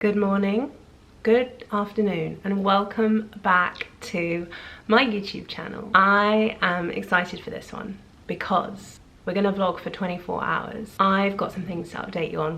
Good morning, good afternoon, and welcome back to my YouTube channel. I am excited for this one because we're gonna vlog for 24 hours. I've got some things to update you on.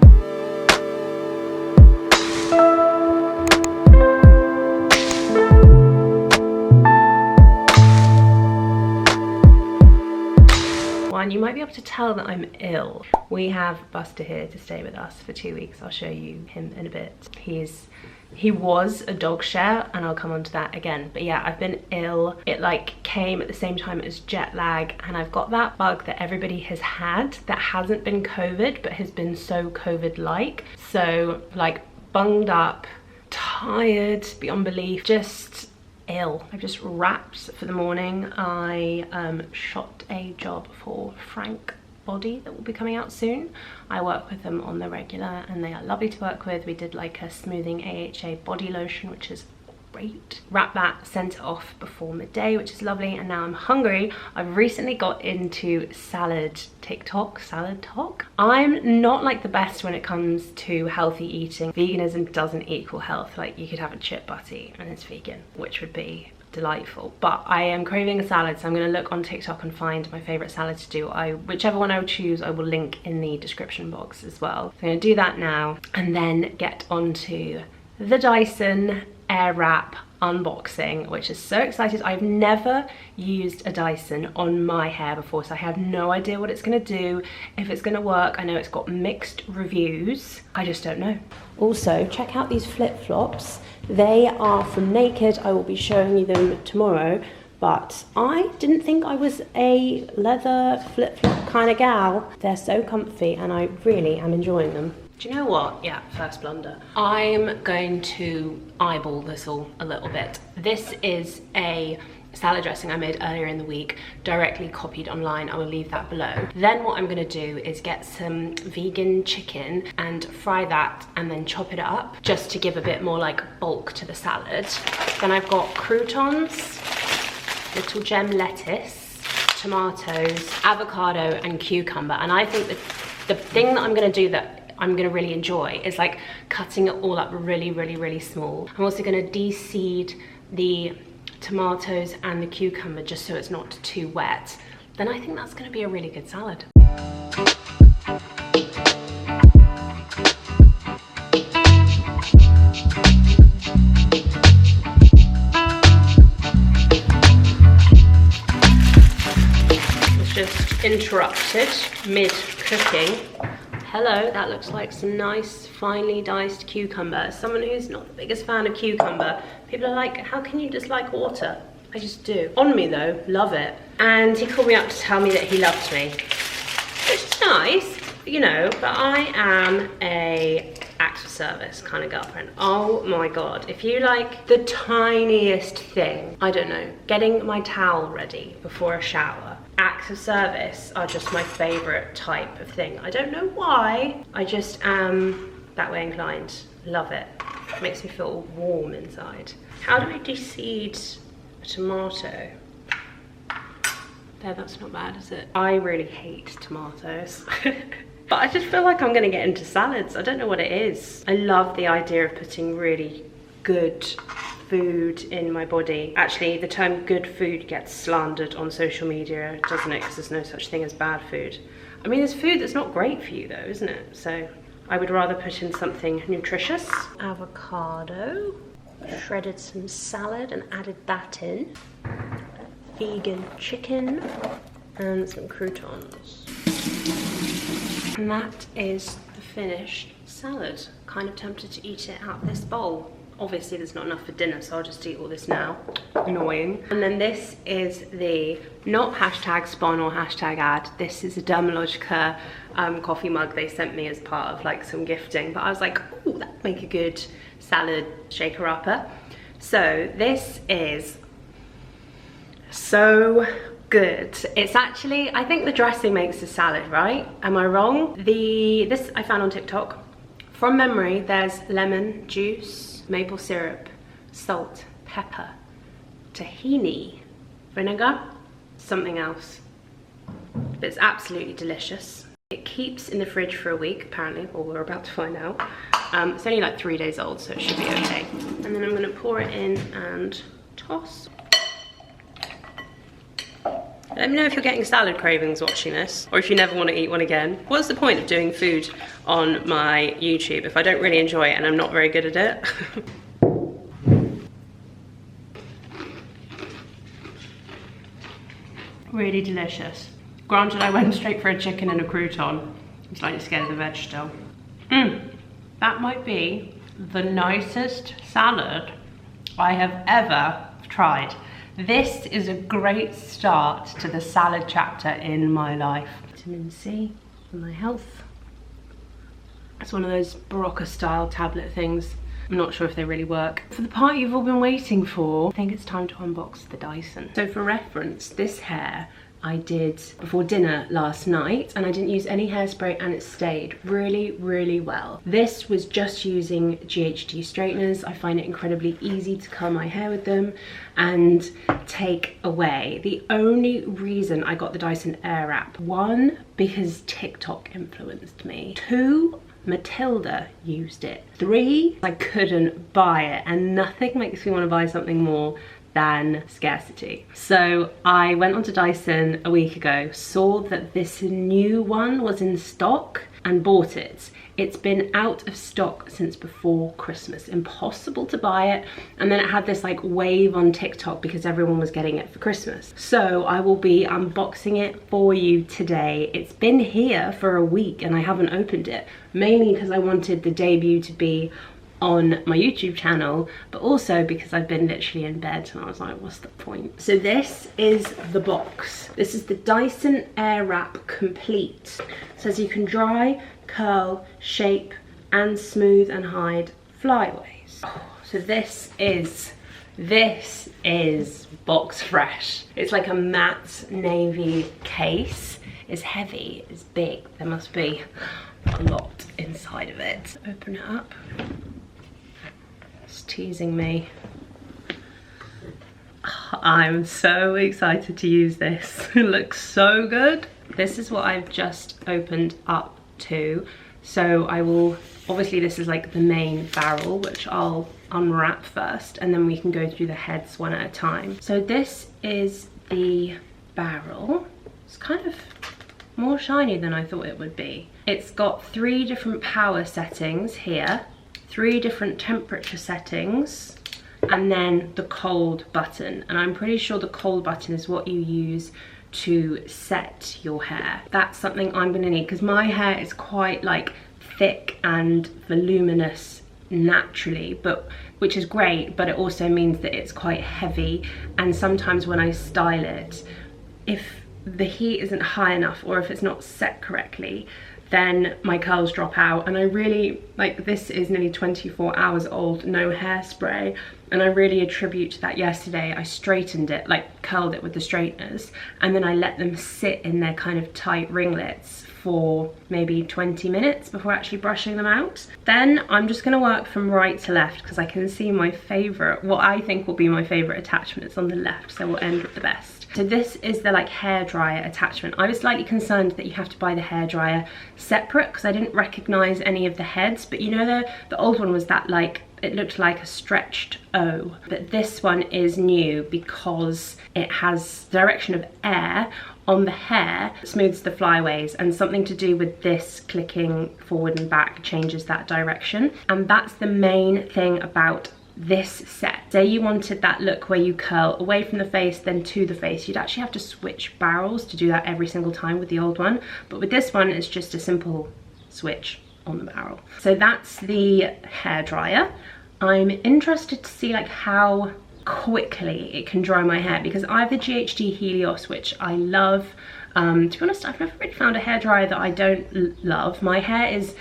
You might be able to tell that I'm ill. We have Buster here to stay with us for 2 weeks. I'll show you him in a bit. He was a dog share, and I'll come on to that again. But yeah, I've been ill. It like came at the same time as jet lag, and I've got that bug that everybody has had that hasn't been COVID but has been so COVID-like. So like bunged up, tired beyond belief, just ill. I've just wrapped for the morning. I shot a job for Frank Body that will be coming out soon. I work with them on the regular and they are lovely to work with. We did like a smoothing AHA body lotion, which is great. Wrap that, sent it off before midday, which is lovely, and now I'm hungry. I've recently got into salad talk. I'm not like the best when it comes to healthy eating. Veganism doesn't equal health. Like you could have a chip butty and it's vegan, which would be delightful, but I am craving a salad, so I'm going to look on TikTok and find my favorite salad to do. Whichever one I would choose, I will link in the description box as well. So I'm going to do that now and then get onto the Dyson Airwrap unboxing, which is so excited. I've never used a Dyson on my hair before, so I have no idea what it's going to do, if it's going to work. I know it's got mixed reviews. I just don't know. Also, check out these flip-flops. They are from Naked. I will be showing you them tomorrow, but I didn't think I was a leather flip-flop kind of gal. They're so comfy and I really am enjoying them. Do you know what? Yeah, first blunder. I'm going to eyeball this all a little bit. This is a salad dressing I made earlier in the week, directly copied online. I will leave that below. Then what I'm gonna do is get some vegan chicken and fry that and then chop it up just to give a bit more like bulk to the salad. Then I've got croutons, little gem lettuce, tomatoes, avocado and cucumber. And I think that the thing that I'm gonna do that I'm gonna really enjoy is like cutting it all up really small. I'm also gonna de-seed the tomatoes and the cucumber just so it's not too wet. Then I think that's gonna be a really good salad. Was just interrupted mid-cooking. Hello, that looks like some nice, finely diced cucumber. As someone who's not the biggest fan of cucumber, people are like, how can you dislike water? I just do. On me though, love it. And he called me up to tell me that he loved me, which is nice, you know, but I am a acts of service kind of girlfriend. Oh my God, if you like the tiniest thing, I don't know, getting my towel ready before a shower, acts of service are just my favorite type of thing. I don't know why, I just am that way inclined. Love it. Makes me feel warm inside. How do I de-seed a tomato? There, that's not bad, is it? I really hate tomatoes. But I just feel like I'm gonna get into salads. I don't know what it is. I love the idea of putting really good food in my body. Actually, the term good food gets slandered on social media, doesn't it? Because there's no such thing as bad food. I mean, there's food that's not great for you though, isn't it? So I would rather put in something nutritious. Avocado, shredded some salad and added that in. Vegan chicken and some croutons. And that is the finished salad. Kind of tempted to eat it out of this bowl. Obviously there's not enough for dinner, so I'll just eat all this now. Annoying. And then this is the, not hashtag spawn or hashtag ad, this is a Dermalogica coffee mug they sent me as part of like some gifting. But I was like, oh, that would make a good salad shaker-upper. So this is so good. It's actually, I think the dressing makes the salad, right? Am I wrong? This I found on TikTok. From memory, there's lemon juice, maple syrup, salt, pepper, tahini, vinegar, something else. But it's absolutely delicious. It keeps in the fridge for a week, apparently, or we're about to find out. It's only like 3 days old, so it should be okay. And then I'm gonna pour it in and toss. Let me know if you're getting salad cravings watching this, or if you never want to eat one again. What's the point of doing food on my YouTube if I don't really enjoy it and I'm not very good at it? Really delicious. Granted, I went straight for a chicken and a crouton. I'm slightly scared of the veg still. That might be the nicest salad I have ever tried. This is a great start to the salad chapter in my life. Vitamin C for my health. It's one of those Barocca style tablet things. I'm not sure if they really work. For the part you've all been waiting for, I think it's time to unbox the Dyson. So for reference, this hair I did before dinner last night, and I didn't use any hairspray and it stayed really, really well. This was just using GHD straighteners. I find it incredibly easy to curl my hair with them and take away. The only reason I got the Dyson Airwrap, 1, because TikTok influenced me. 2, Matilda used it. 3, I couldn't buy it, and nothing makes me want to buy something more than scarcity. So I went onto Dyson a week ago, saw that this new one was in stock and bought it. It's been out of stock since before Christmas. Impossible to buy it. And then it had this like wave on TikTok because everyone was getting it for Christmas. So I will be unboxing it for you today. It's been here for a week and I haven't opened it, mainly because I wanted the debut to be on my YouTube channel, but also because I've been literally in bed and I was like, what's the point? So this is the box. This is the Dyson Airwrap Complete. It says you can dry, curl, shape, and smooth and hide flyaways. Oh, so this is box fresh. It's like a matte navy case. It's heavy, it's big. There must be a lot inside of it. Open it up. It's teasing me. I'm so excited to use this. It looks so good. This is what I've just opened up to. So I will, obviously this is like the main barrel, which I'll unwrap first, and then we can go through the heads one at a time. So this is the barrel. It's kind of more shiny than I thought it would be. It's got 3 different power settings here, 3 different temperature settings, and then the cold button. And I'm pretty sure the cold button is what you use to set your hair. That's something I'm gonna need because my hair is quite like thick and voluminous naturally, but which is great, but it also means that it's quite heavy. And sometimes when I style it, if the heat isn't high enough or if it's not set correctly, then my curls drop out. And I really, like, this is nearly 24 hours old, no hairspray, and I really attribute to that. Yesterday I straightened it, like curled it with the straighteners, and then I let them sit in their kind of tight ringlets for maybe 20 minutes before actually brushing them out. Then I'm just gonna work from right to left because I can see my favorite, what I think will be my favorite attachment. It's on the left, so we'll end with the best. So this is the like hairdryer attachment. I was slightly concerned that you have to buy the hairdryer separate because I didn't recognize any of the heads, but you know the old one was that like, it looked like a stretched O. But this one is new because it has direction of air on the hair, smooths the flyaways, and something to do with this clicking forward and back changes that direction. And that's the main thing about this set. Say you wanted that look where you curl away from the face then to the face, you'd actually have to switch barrels to do that every single time with the old one, but with this one it's just a simple switch on the barrel. So that's the hairdryer. I'm interested to see like how quickly it can dry my hair because I have the GHD Helios, which I love. To be honest, I've never really found a hairdryer that I don't love. My hair is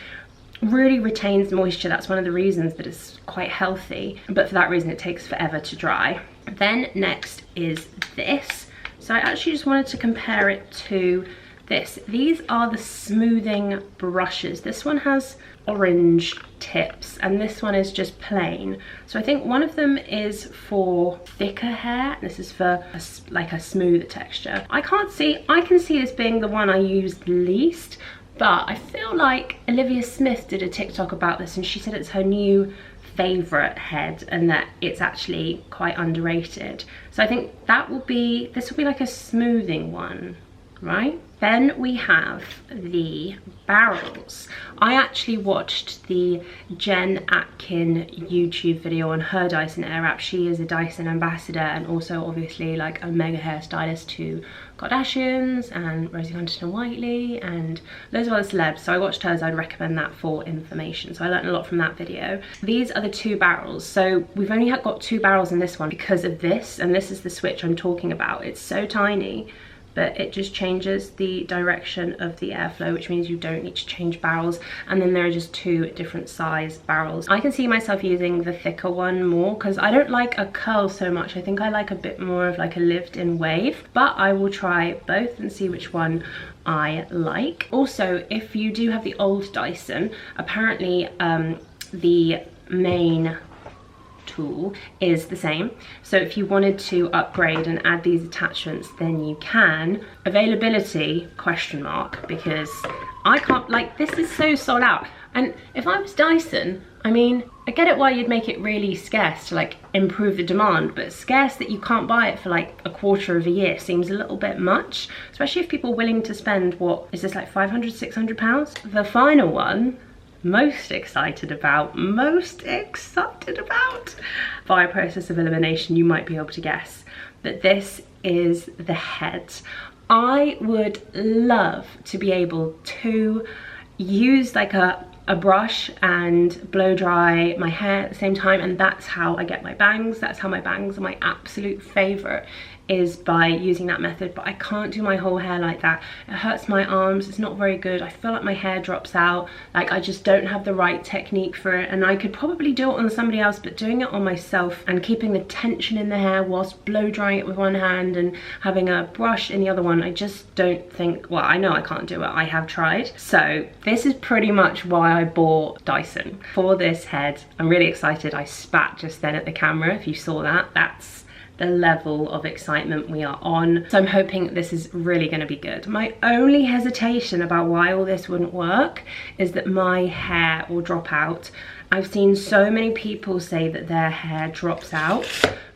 really retains moisture. That's one of the reasons that it's quite healthy, but for that reason it takes forever to dry. Then next is this. So I actually just wanted to compare it to this. These are the smoothing brushes. This one has orange tips and this one is just plain. So I think one of them is for thicker hair, this is for like a smooth texture. I can see this being the one I use the least, But I feel like Olivia Smith did a TikTok about this and she said it's her new favorite head and that it's actually quite underrated. So I think this will be like a smoothing one, right? Then we have the barrels. I actually watched the Jen Atkin YouTube video on her Dyson Airwrap. She is a Dyson ambassador and also obviously like a mega hairstylist to Kardashians and Rosie Huntington-Whiteley and loads of other celebs. So I watched hers. I'd recommend that for information. So I learned a lot from that video. These are the 2 barrels. So we've only got 2 barrels in this one because of this, and this is the switch I'm talking about. It's so tiny, but it just changes the direction of the airflow, which means you don't need to change barrels. And then there are just 2 different size barrels. I can see myself using the thicker one more because I don't like a curl so much. I think I like a bit more of like a lived-in wave, but I will try both and see which one I like. Also, if you do have the old Dyson, apparently the main tool is the same. So if you wanted to upgrade and add these attachments, then you can. Availability, question mark, because I can't, like, this is so sold out. And if I was Dyson, I mean, I get it why you'd make it really scarce to like improve the demand, but scarce that you can't buy it for like a quarter of a year seems a little bit much, especially if people are willing to spend, what is this, like 500, 600 pounds? The final one, most excited about, by a process of elimination, you might be able to guess that this is the head. I would love to be able to use like a brush and blow dry my hair at the same time, and that's how I get my bangs. That's how my bangs are my absolute favorite, is by using that method. But I can't do my whole hair like that. It hurts my arms, it's not very good. I feel like my hair drops out, like I just don't have the right technique for it. And I could probably do it on somebody else, but doing it on myself and keeping the tension in the hair whilst blow drying it with one hand and having a brush in the other one, I just don't think, well, I know I can't do it. I have tried. So this is pretty much why I bought Dyson, for this head. I'm really excited. I spat just then at the camera. If you saw that, that's the level of excitement we are on. So I'm hoping this is really going to be good. My only hesitation about why all this wouldn't work is that my hair will drop out. I've seen so many people say that their hair drops out.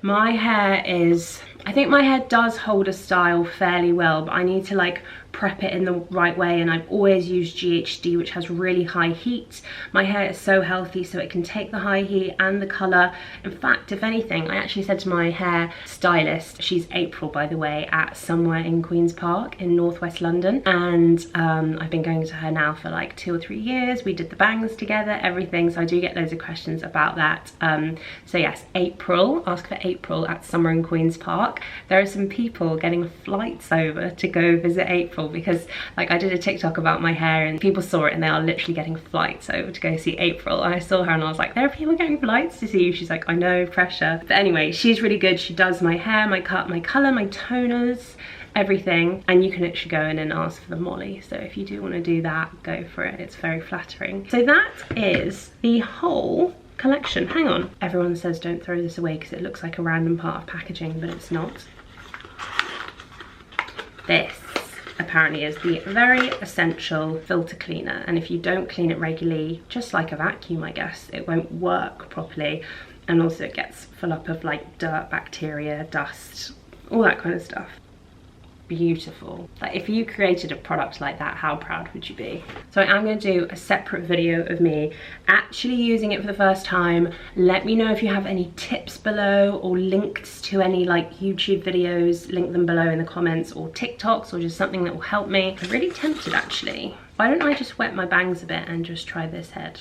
My hair is, I think my hair does hold a style fairly well, but I need to like prep it in the right way, and I've always used GHD, which has really high heat. My hair is so healthy, so it can take the high heat and the colour. In fact, if anything, I actually said to my hair stylist, she's April by the way, at somewhere in Queen's Park in northwest London, and I've been going to her now for like 2 or 3 years. We did the bangs together, everything, so I do get loads of questions about that. So yes, April, ask for April at Summer in Queen's Park. There are some people getting flights over to go visit April, because like I did a TikTok about my hair and people saw it and they are literally getting flights over to go see April. And I saw her and I was like, there are people getting flights to see you? She's like, I know, pressure. But anyway, she's really good. She does my hair, my cut, my colour, my toners, everything. And you can actually go in and ask for the Mollie. So if you do want to do that, go for it. It's very flattering. So that is the whole collection. Hang on. Everyone says don't throw this away because it looks like a random part of packaging, but it's not. This apparently is the very essential filter cleaner, and if you don't clean it regularly, just like a vacuum I guess, it won't work properly, and also it gets full up of like dirt, bacteria, dust, all that kind of stuff. Beautiful. Like if you created a product like that, how proud would you be? So I am going to do a separate video of me actually using it for the first time. Let me know if you have any tips below, or links to any like YouTube videos, link them below in the comments, or TikToks, or just something that will help me. I'm really tempted actually. Why don't I just wet my bangs a bit and just try this head,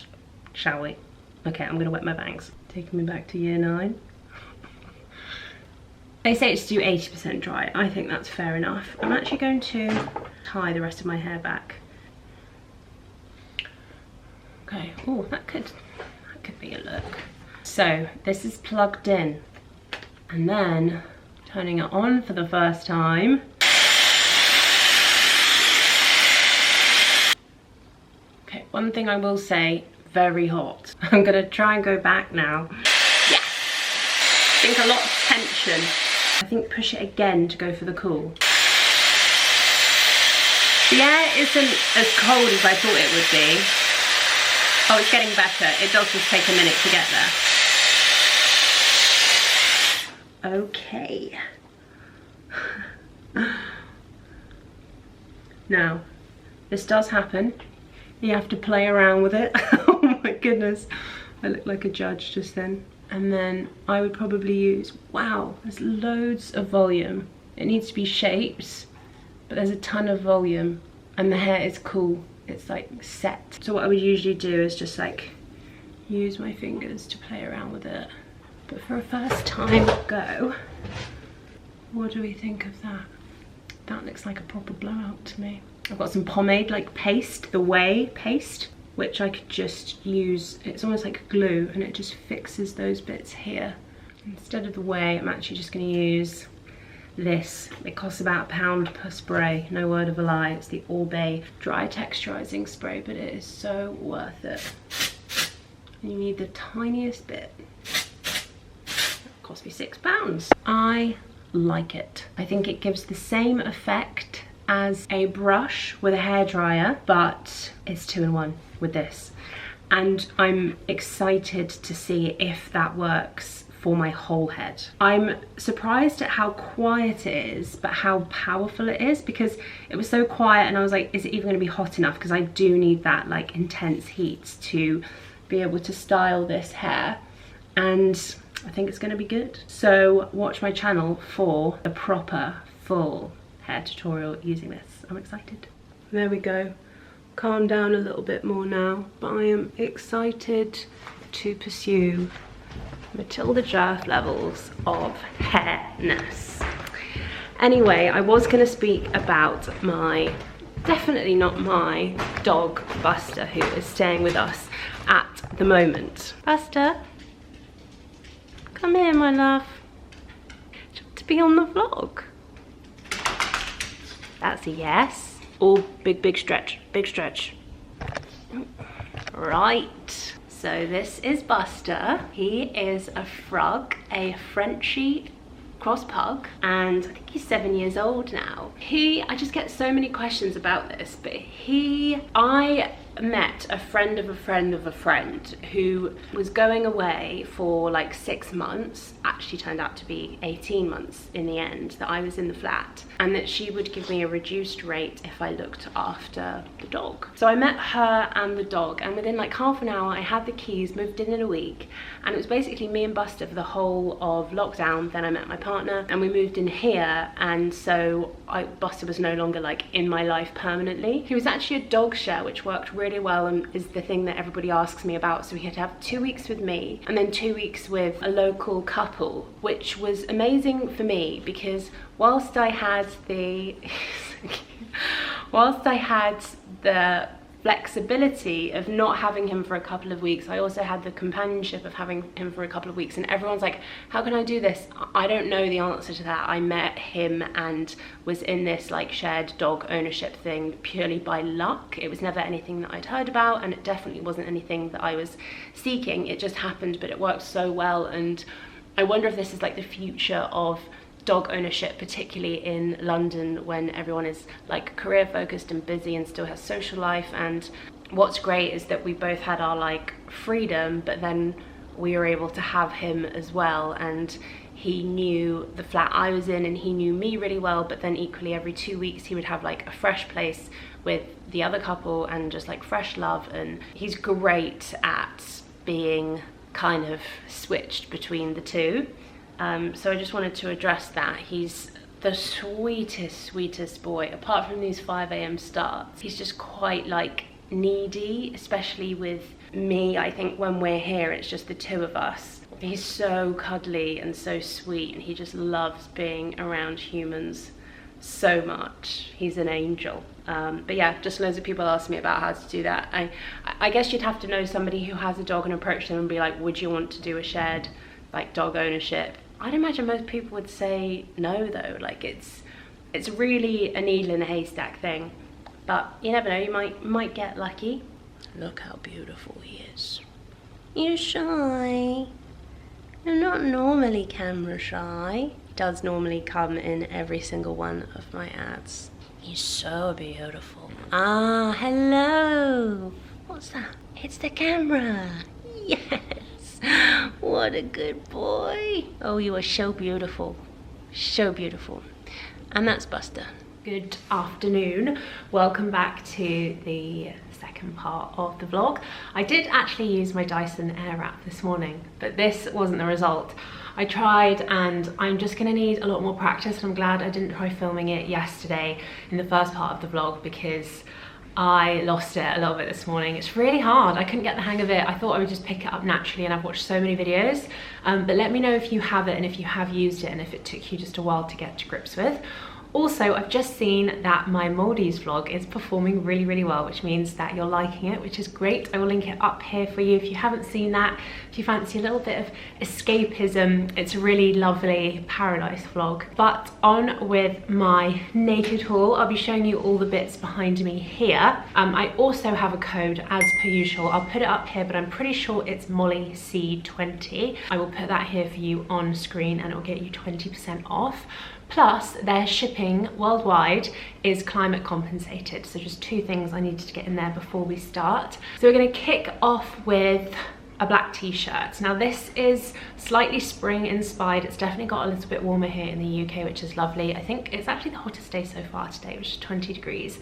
shall we? Okay, I'm gonna wet my bangs. Taking me back to year 9. They say it's to do 80% dry. I think that's fair enough. I'm actually going to tie the rest of my hair back. Okay, oh, that could be a look. So this is plugged in, and then turning it on for the first time. Okay, one thing I will say, very hot. I'm gonna try and go back now. Yes, I think a lot of tension. I think push it again to go for the cool. The air isn't as cold as I thought it would be. Oh, it's getting better. It does just take a minute to get there. Okay. Now, this does happen. You have to play around with it. Oh my goodness. I look like a judge just then. And then I would probably use, wow, there's loads of volume. It needs to be shapes, but there's a ton of volume. And the hair is cool. It's like set. So what I would usually do is just like use my fingers to play around with it. But for a first time go, what do we think of that? That looks like a proper blowout to me. I've got some pomade, like paste, the Way paste, which I could just use. It's almost like glue and it just fixes those bits here. Instead of the Way, I'm actually just gonna use this. It costs about £1 per spray, no word of a lie. It's the Bay dry texturizing spray, but it is so worth it. And you need the tiniest bit. It cost me £6. I like it. I think it gives the same effect as a brush with a hairdryer, but it's 2-in-1 with this. And I'm excited to see if that works for my whole head. I'm surprised at how quiet it is, but how powerful it is, because it was so quiet and I was like, is it even gonna be hot enough? Because I do need that like intense heat to be able to style this hair. And I think it's gonna be good. So watch my channel for a proper full hair tutorial using this. I'm excited. There we go. Calm down a little bit more now, but I am excited to pursue Matilda Jerth levels of hairness. Anyway, I was going to speak about my, definitely not my, dog Buster, who is staying with us at the moment. Buster, come here, my love. Do you want to be on the vlog? That's a yes. Oh, big stretch, big stretch. Right. So this is Buster. He is a frog, a Frenchie cross pug, and I think he's 7 years old now. I just get so many questions about this, but I met a friend of a friend of a friend who was going away for like 6 months, actually turned out to be 18 months in the end, that I was in the flat, and that she would give me a reduced rate if I looked after the dog. So I met her and the dog, and within like half an hour I had the keys, moved in a week, and it was basically me and Buster for the whole of lockdown. Then I met my partner and we moved in here, and so Buster was no longer like in my life permanently. He was actually a dog share, which worked really well and is the thing that everybody asks me about. So he had to have 2 weeks with me and then 2 weeks with a local couple, which was amazing for me because whilst I had the flexibility of not having him for a couple of weeks, I also had the companionship of having him for a couple of weeks. And everyone's like, how can I do this? I don't know the answer to that. I met him and was in this like shared dog ownership thing purely by luck. It was never anything that I'd heard about, and it definitely wasn't anything that I was seeking. It just happened, but it worked so well. And I wonder if this is like the future of dog ownership, particularly in London when everyone is like career focused and busy and still has social life. And what's great is that we both had our like freedom, but then we were able to have him as well, and he knew the flat I was in and he knew me really well. But then equally every 2 weeks he would have like a fresh place with the other couple and just like fresh love. And he's great at being kind of switched between the two. So I just wanted to address that. He's the sweetest boy, apart from these 5 AM starts. He's just quite like needy, especially with me. I think when we're here, it's just the two of us. He's so cuddly and so sweet, and he just loves being around humans so much. He's an angel. But yeah, just loads of people ask me about how to do that. I guess you'd have to know somebody who has a dog and approach them and be like, would you want to do a shared like dog ownership? I'd imagine most people would say no though. Like it's really a needle in a haystack thing, but you never know, you might get lucky. Look how beautiful he is. You're shy. You're not normally camera shy. He does normally come in every single one of my ads. He's so beautiful. Ah, hello. What's that? It's the camera. Yes. What a good boy. Oh, you are so beautiful. So beautiful. And that's Buster. Good afternoon. Welcome back to the second part of the vlog. I did actually use my Dyson Airwrap this morning, but this wasn't the result. I tried, and I'm just gonna need a lot more practice, and I'm glad I didn't try filming it yesterday in the first part of the vlog because I lost it a little bit this morning. It's really hard. I couldn't get the hang of it. I thought I would just pick it up naturally, and I've watched so many videos. But let me know if you have it and if you have used it and if it took you just a while to get to grips with. Also, I've just seen that my Maldives vlog is performing really, really well, which means that you're liking it, which is great. I will link it up here for you if you haven't seen that. If you fancy a little bit of escapism, it's a really lovely paradise vlog. But on with my naked haul. I'll be showing you all the bits behind me here. I also have a code as per usual. I'll put it up here, but I'm pretty sure it's Mollie C20. I will put that here for you on screen, and it will get you 20% off. Plus, their shipping worldwide is climate compensated. So just two things I needed to get in there before we start. So we're gonna kick off with a black t-shirt. Now this is slightly spring inspired. It's definitely got a little bit warmer here in the UK, which is lovely. I think it's actually the hottest day so far today, which is 20 degrees.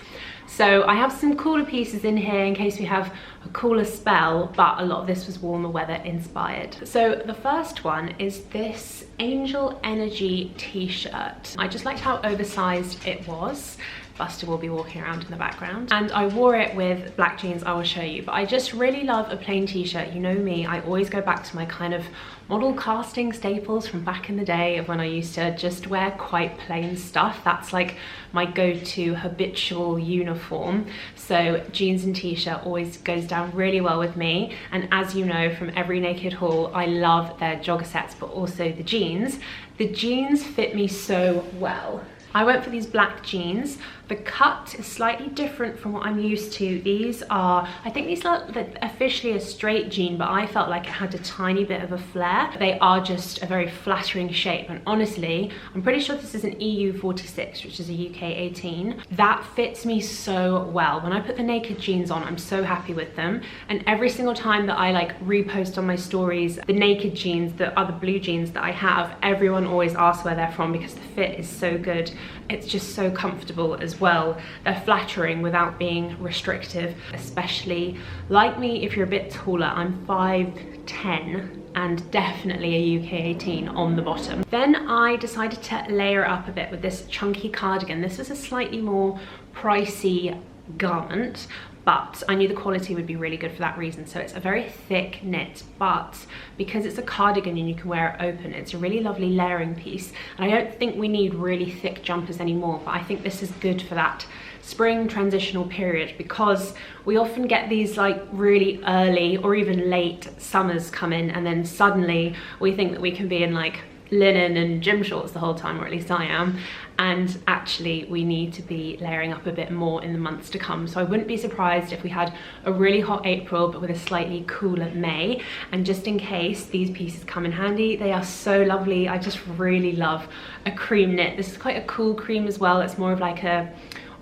So I have some cooler pieces in here in case we have a cooler spell, but a lot of this was warmer weather inspired. So the first one is this Angel Energy t-shirt. I just liked how oversized it was. Buster will be walking around in the background, and I wore it with black jeans. I will show you, but I just really love a plain t-shirt. You know me, I always go back to my kind of model casting staples from back in the day of when I used to just wear quite plain stuff. That's like my go-to habitual uniform. So jeans and t-shirt always goes down really well with me, and as you know from every naked haul, I love their jogger sets, but also the jeans. The jeans fit me so well. I went for these black jeans. The cut is slightly different from what I'm used to. These are, I think these are officially a straight jean, but I felt like it had a tiny bit of a flare. They are just a very flattering shape, and honestly, I'm pretty sure this is an EU 46, which is a UK 18. That fits me so well. When I put the naked jeans on, I'm so happy with them, and every single time that I like repost on my stories the naked jeans, the other blue jeans that I have, everyone always asks where they're from because the fit is so good. It's just so comfortable as well. They're flattering without being restrictive, especially like me if you're a bit taller. I'm 5'10" and definitely a UK 18 on the bottom. Then I decided to layer up a bit with this chunky cardigan. This was a slightly more pricey garment, but I knew the quality would be really good for that reason. So it's a very thick knit, but because it's a cardigan and you can wear it open, it's a really lovely layering piece. And I don't think we need really thick jumpers anymore, but I think this is good for that spring transitional period, because we often get these like really early or even late summers come in, and then suddenly we think that we can be in like linen and gym shorts the whole time, or at least I am, and actually we need to be layering up a bit more in the months to come. So I wouldn't be surprised if we had a really hot April but with a slightly cooler May. And just in case, these pieces come in handy. They are so lovely. I just really love a cream knit. This is quite a cool cream as well. It's more of like a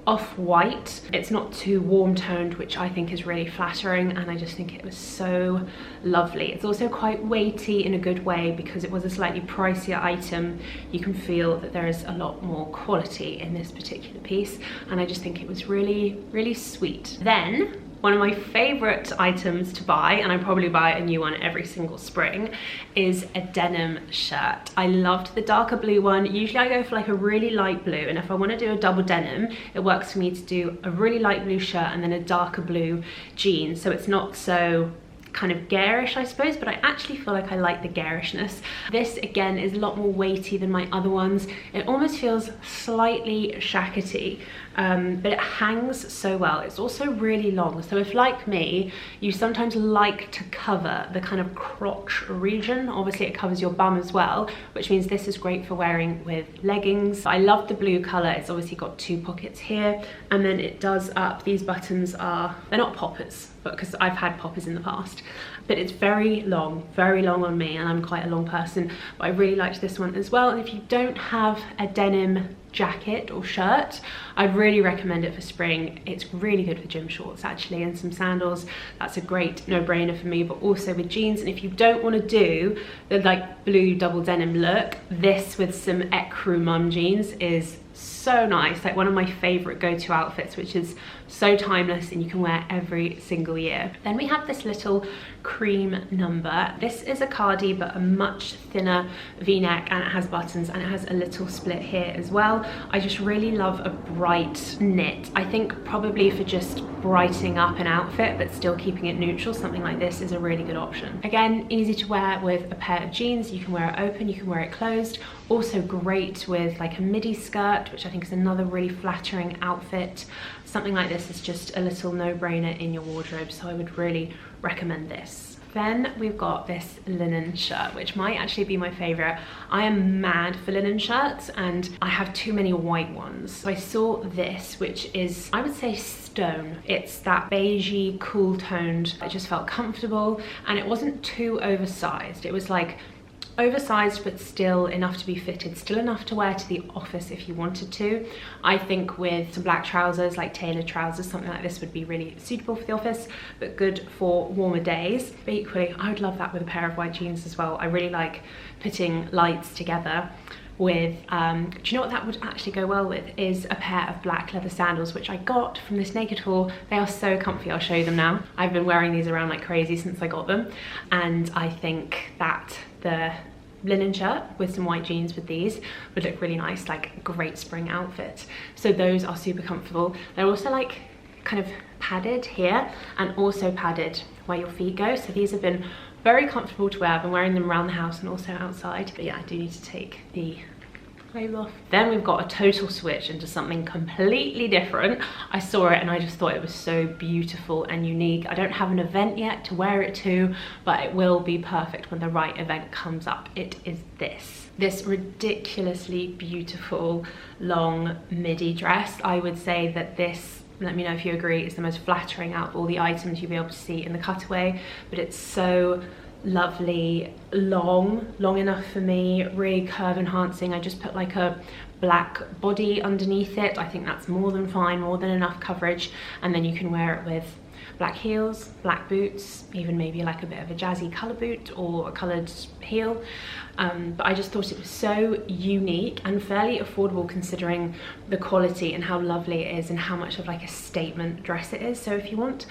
off-white. It's not too warm toned, which I think is really flattering, and I just think it was so lovely. It's also quite weighty in a good way because it was a slightly pricier item. You can feel that there is a lot more quality in this particular piece, and I just think it was really, really sweet. Then one of my favorite items to buy, and I probably buy a new one every single spring, is a denim shirt. I loved the darker blue one. Usually I go for like a really light blue, and if I want to do a double denim, it works for me to do a really light blue shirt and then a darker blue jean, so it's not so kind of garish, I suppose, but I actually feel like I like the garishness. This again is a lot more weighty than my other ones. It almost feels slightly shackety, but it hangs so well. It's also really long, so if like me you sometimes like to cover the kind of crotch region, obviously it covers your bum as well, which means this is great for wearing with leggings. I love the blue color. It's obviously got two pockets here, and then it does up. These buttons are, they're not poppers, but because I've had poppers in the past, but it's very long on me, and I'm quite a long person, but I really liked this one as well. And if you don't have a denim jacket or shirt, I'd really recommend it for spring. It's really good for gym shorts actually, and some sandals. That's a great no-brainer for me, but also with jeans. And if you don't want to do the like blue double denim look, this with some ecru mum jeans is so nice. Like one of my favorite go-to outfits, which is so timeless and you can wear every single year. Then we have this little cream number. This is a cardi, but a much thinner v-neck, and it has buttons and it has a little split here as well. I just really love a bright knit. I think probably for just brightening up an outfit but still keeping it neutral, something like this is a really good option. Again, easy to wear with a pair of jeans. You can wear it open, you can wear it closed. Also great with like a midi skirt, which I think is another really flattering outfit. Something like this is just a little no-brainer in your wardrobe, so I would really recommend this. Then we've got this linen shirt, which might actually be my favorite. I am mad for linen shirts and I have too many white ones. So I saw this, which is, I would say, stone. It's that beigey, cool toned. It just felt comfortable and it wasn't too oversized. It was like oversized but still enough to be fitted, still enough to wear to the office if you wanted to. I think with some black trousers, like tailored trousers, something like this would be really suitable for the office, but good for warmer days. But equally, I would love that with a pair of white jeans as well. I really like putting lights together with, do you know what that would actually go well with, is a pair of black leather sandals, which I got from this naked haul. They are so comfy, I'll show you them now. I've been wearing these around like crazy since I got them, and I think that the linen shirt with some white jeans with these would look really nice, like a great spring outfit. So those are super comfortable. They're also like kind of padded here and also padded where your feet go. So these have been very comfortable to wear. I've been wearing them around the house and also outside. But yeah, I do need to take the clothes off. Then we've got a total switch into something completely different. I saw it and I just thought it was so beautiful and unique. I don't have an event yet to wear it to, but it will be perfect when the right event comes up. It is this ridiculously beautiful long midi dress. I would say that this, let me know if you agree, is the most flattering out of all the items you'll be able to see in the cutaway, but it's so lovely, long enough for me, really curve enhancing. I just put like a black body underneath it. I think that's more than fine, more than enough coverage, and then you can wear it with black heels, black boots, even maybe like a bit of a jazzy colour boot or a coloured heel. But I just thought it was so unique and fairly affordable considering the quality and how lovely it is and how much of like a statement dress it is. So if you want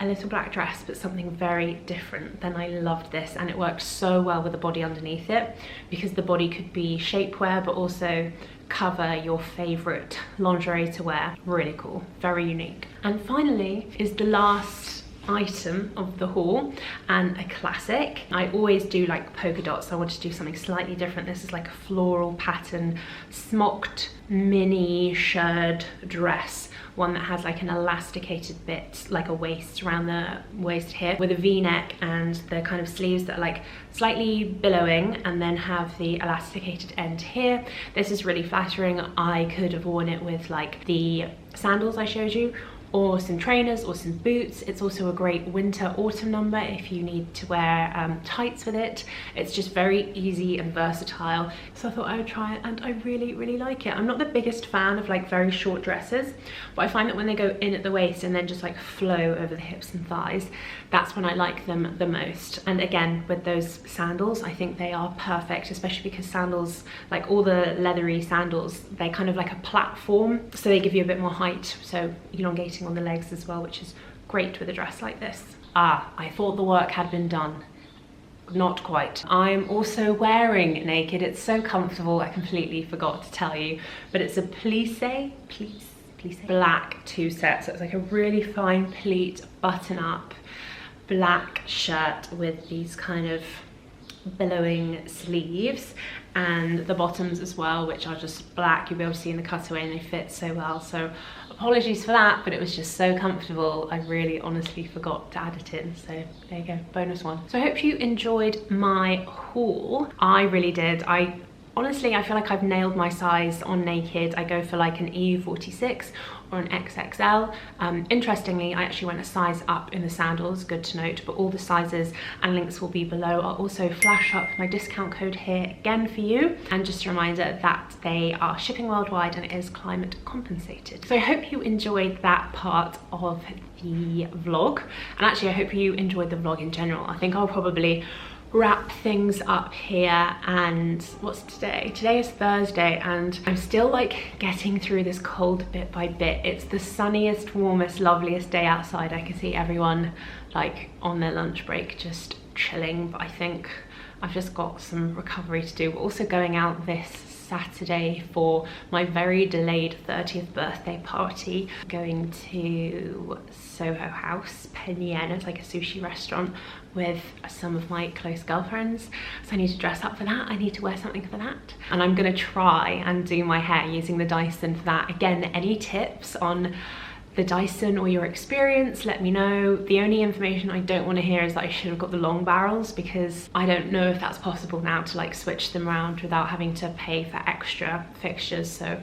a little black dress but something very different, then I loved this, and it worked so well with the body underneath it because the body could be shapewear but also cover your favorite lingerie to wear. Really cool, very unique. And finally is the last item of the haul, and a classic. I always do like polka dots, so I wanted to do something slightly different. This is like a floral pattern smocked mini shirred dress, one that has like an elasticated bit, like a waist around the waist here, with a v-neck and the kind of sleeves that are like slightly billowing and then have the elasticated end here. This is really flattering. I could have worn it with like the sandals I showed you, or some trainers or some boots. It's also a great winter autumn number if you need to wear tights with it. It's just very easy and versatile, so I thought I would try it, and I really like it. I'm not the biggest fan of like very short dresses, but I find that when they go in at the waist and then just like flow over the hips and thighs, that's when I like them the most. And again, with those sandals, I think they are perfect, especially because sandals, like all the leathery sandals, they're kind of like a platform, so they give you a bit more height, so elongating on the legs as well, which is great with a dress like this. I thought the work had been done. Not quite. I'm also wearing naked. It's so comfortable, I completely forgot to tell you, but it's a plissé black two-set, so it's like a really fine pleat button up black shirt with these kind of billowing sleeves, and the bottoms as well, which are just black. You'll be able to see in the cutaway, and they fit so well, so apologies for that, but it was just so comfortable. I really honestly forgot to add it in, so there you go, bonus one. So I hope you enjoyed my haul. I really did. I Honestly, I feel like I've nailed my size on naked. I go for like an EU46 or an XXL. Interestingly, I actually went a size up in the sandals, good to note, but all the sizes and links will be below. I'll also flash up my discount code here again for you. And just a reminder that they are shipping worldwide and it is climate compensated. So I hope you enjoyed that part of the vlog. And actually, I hope you enjoyed the vlog in general. I think I'll probably wrap things up here. And what's today? Today is Thursday and I'm still like getting through this cold bit by bit. It's the sunniest, warmest, loveliest day outside. I can see everyone like on their lunch break just chilling, but I think I've just got some recovery to do. We're also going out this Saturday for my very delayed 30th birthday party. Going to Soho House, Penyen. It's like a sushi restaurant with some of my close girlfriends. So I need to dress up for that. I need to wear something for that. And I'm gonna try and do my hair using the Dyson for that. Again, any tips on the Dyson or your experience, let me know. The only information I don't want to hear is that I should have got the long barrels, because I don't know if that's possible now to like switch them around without having to pay for extra fixtures. So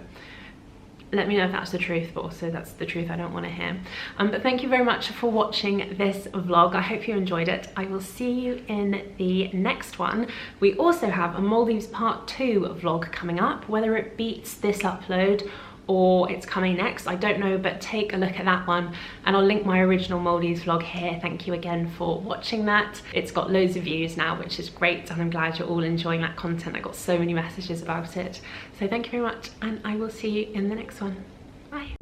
let me know if that's the truth, but also that's the truth I don't want to hear. But thank you very much for watching this vlog. I hope you enjoyed it. I will see you in the next one. We also have a Maldives part 2 vlog coming up. Whether it beats this upload or it's coming next, I don't know, but take a look at that one and I'll link my original Maldives vlog here. Thank you again for watching that. It's got loads of views now, which is great, and I'm glad you're all enjoying that content. I got so many messages about it. So thank you very much, and I will see you in the next one. Bye.